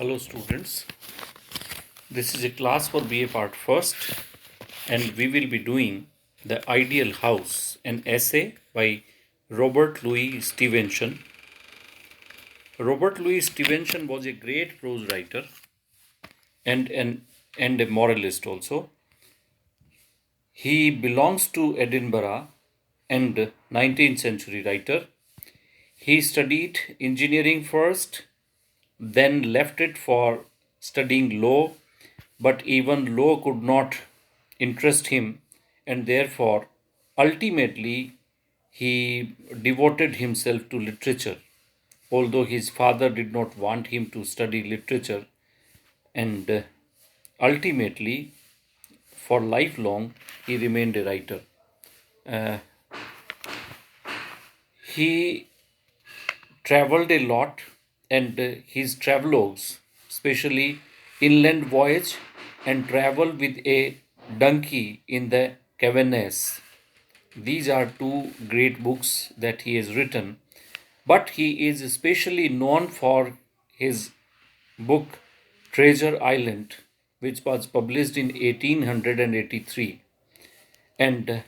Hello students, this is a class for BA Part First and we will be doing The Ideal House, an essay by Robert Louis Stevenson. Robert Louis Stevenson was a great prose writer and a moralist also. He belongs to Edinburgh and 19th century writer. He studied engineering first, then left it for studying law, but even law could not interest him, and therefore, ultimately, he devoted himself to literature. Although his father did not want him to study literature, and ultimately, for lifelong, he remained a writer. Uh, he traveled a lot, and his travelogues, especially Inland Voyage and Travel with a Donkey in the Cavernes. These are two great books that he has written, but he is especially known for his book Treasure Island, which was published in 1883. And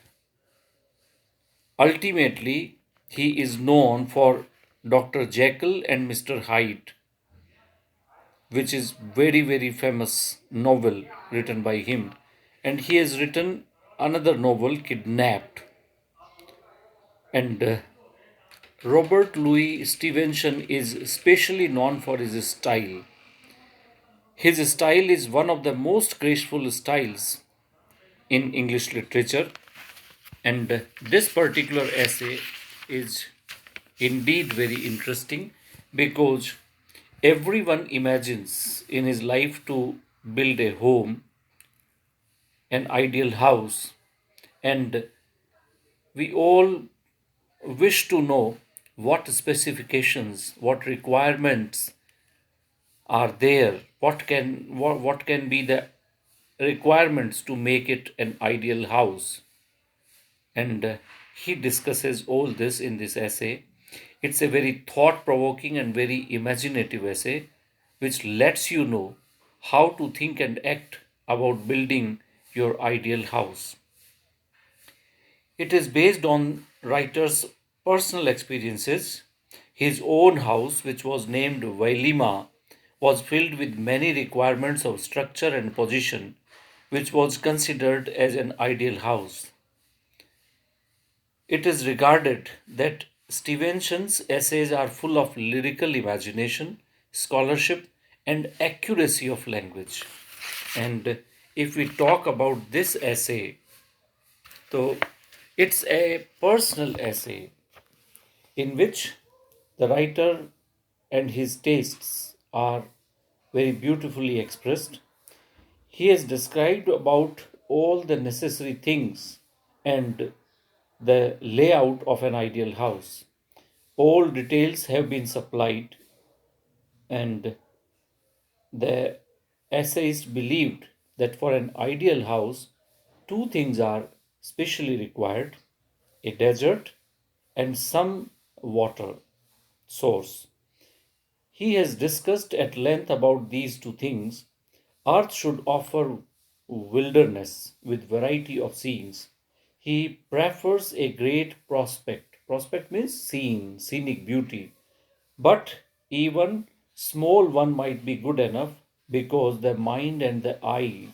ultimately, he is known for Dr. Jekyll and Mr. Hyde, which is very famous novel written by him. And he has written another novel, Kidnapped. And Robert Louis Stevenson is especially known for his style. His style is one of the most graceful styles in English literature, and this particular essay is indeed very interesting because everyone imagines in his life to build a home, an ideal house, and we all wish to know what specifications, what requirements are there, what can be the requirements to make it an ideal house. And he discusses all this in this essay. It's a very thought provoking and very imaginative essay which lets you know how to think and act about building your ideal house. It is based on writer's personal experiences. His own house, which was named Vailima, was filled with many requirements of structure and position, which was considered as an ideal house. It is regarded that Stevenson's essays are full of lyrical imagination, scholarship, and accuracy of language. And if we talk about this essay, so it's a personal essay in which the writer and his tastes are very beautifully expressed. He has described about all the necessary things and the layout of an ideal house. All details have been supplied, and the essayist believed that for an ideal house, two things are specially required: a desert and some water source. He has discussed at length about these two things. Earth should offer wilderness with variety of scenes. He prefers a great prospect. Prospect means scene, scenic beauty. But even small one might be good enough because the mind and the eye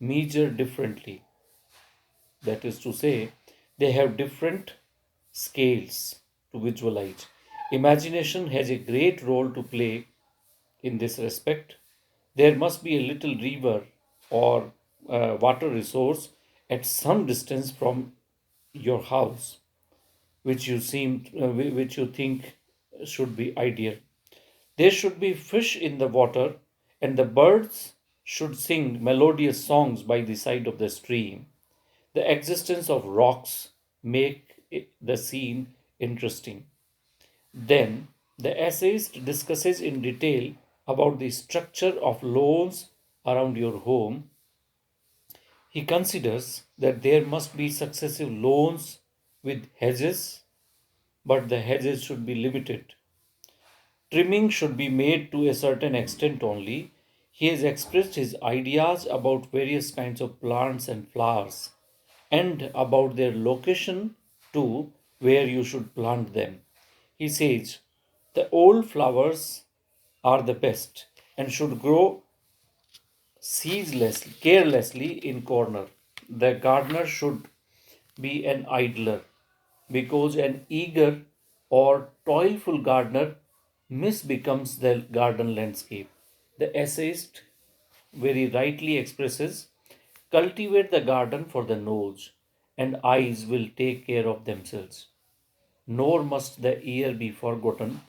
measure differently. That is to say, they have different scales to visualize. Imagination has a great role to play in this respect. There must be a little river or water resource at some distance from your house, which you think should be ideal. There should be fish in the water, and the birds should sing melodious songs by the side of the stream. The existence of rocks make the scene interesting. Then the essayist discusses in detail about the structure of lawns around your home. He considers that there must be successive lawns with hedges, but the hedges should be limited. Trimming should be made to a certain extent only. He has expressed his ideas about various kinds of plants and flowers and about their location too, where you should plant them. He says the old flowers are the best and should grow ceaselessly, carelessly in corner. The gardener should be an idler because an eager or toilful gardener misbecomes the garden landscape. The essayist very rightly expresses cultivate the garden for the nose, and eyes will take care of themselves. Nor must the ear be forgotten.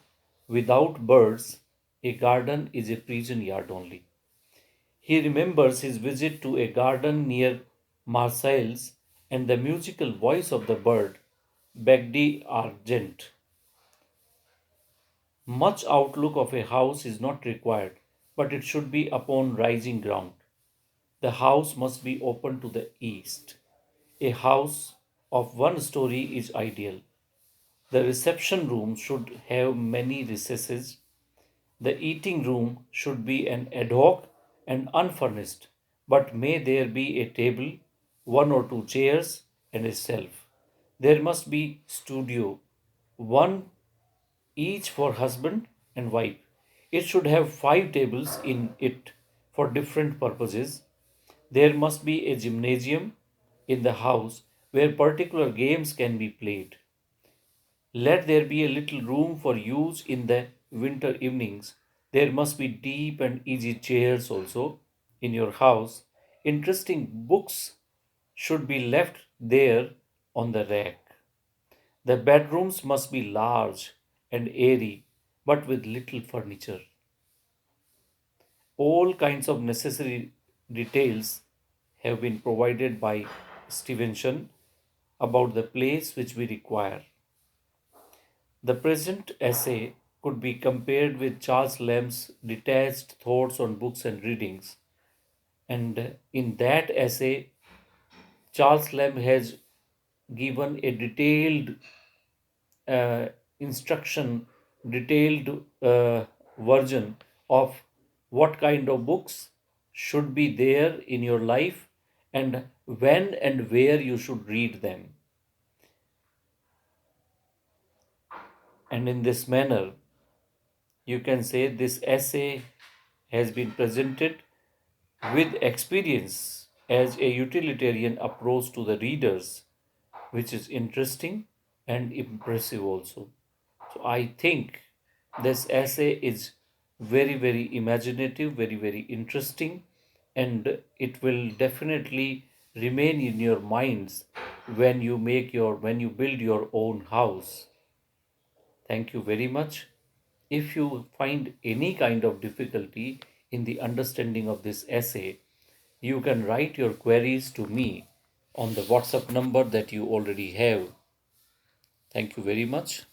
Without birds, a garden is a prison yard only. He remembers his visit to a garden near Marseilles and the musical voice of the bird, Begdi Argent. Much outlook of a house is not required, but it should be upon rising ground. The house must be open to the east. A house of one story is ideal. The reception room should have many recesses. The eating room should be an ad hoc and unfurnished, but may there be a table, one or two chairs, and a shelf. There must be studio, one each for husband and wife. It should have 5 tables in it for different purposes. There must be a gymnasium in the house where particular games can be played. Let there be a little room for use in the winter evenings. There must be deep and easy chairs also in your house. Interesting books should be left there on the rack. The bedrooms must be large and airy, but with little furniture. All kinds of necessary details have been provided by Stevenson about the place which we require. The present essay could be compared with Charles Lamb's detached thoughts on books and readings. And in that essay, Charles Lamb has given a detailed uh, instruction, detailed version of what kind of books should be there in your life and when and where you should read them. And in this manner, you can say this essay has been presented with experience as a utilitarian approach to the readers, which is interesting and impressive also. So I think this essay is very, very imaginative, very, very interesting, and it will definitely remain in your minds when you build your own house. Thank you very much. If you find any kind of difficulty in the understanding of this essay, you can write your queries to me on the WhatsApp number that you already have. Thank you very much.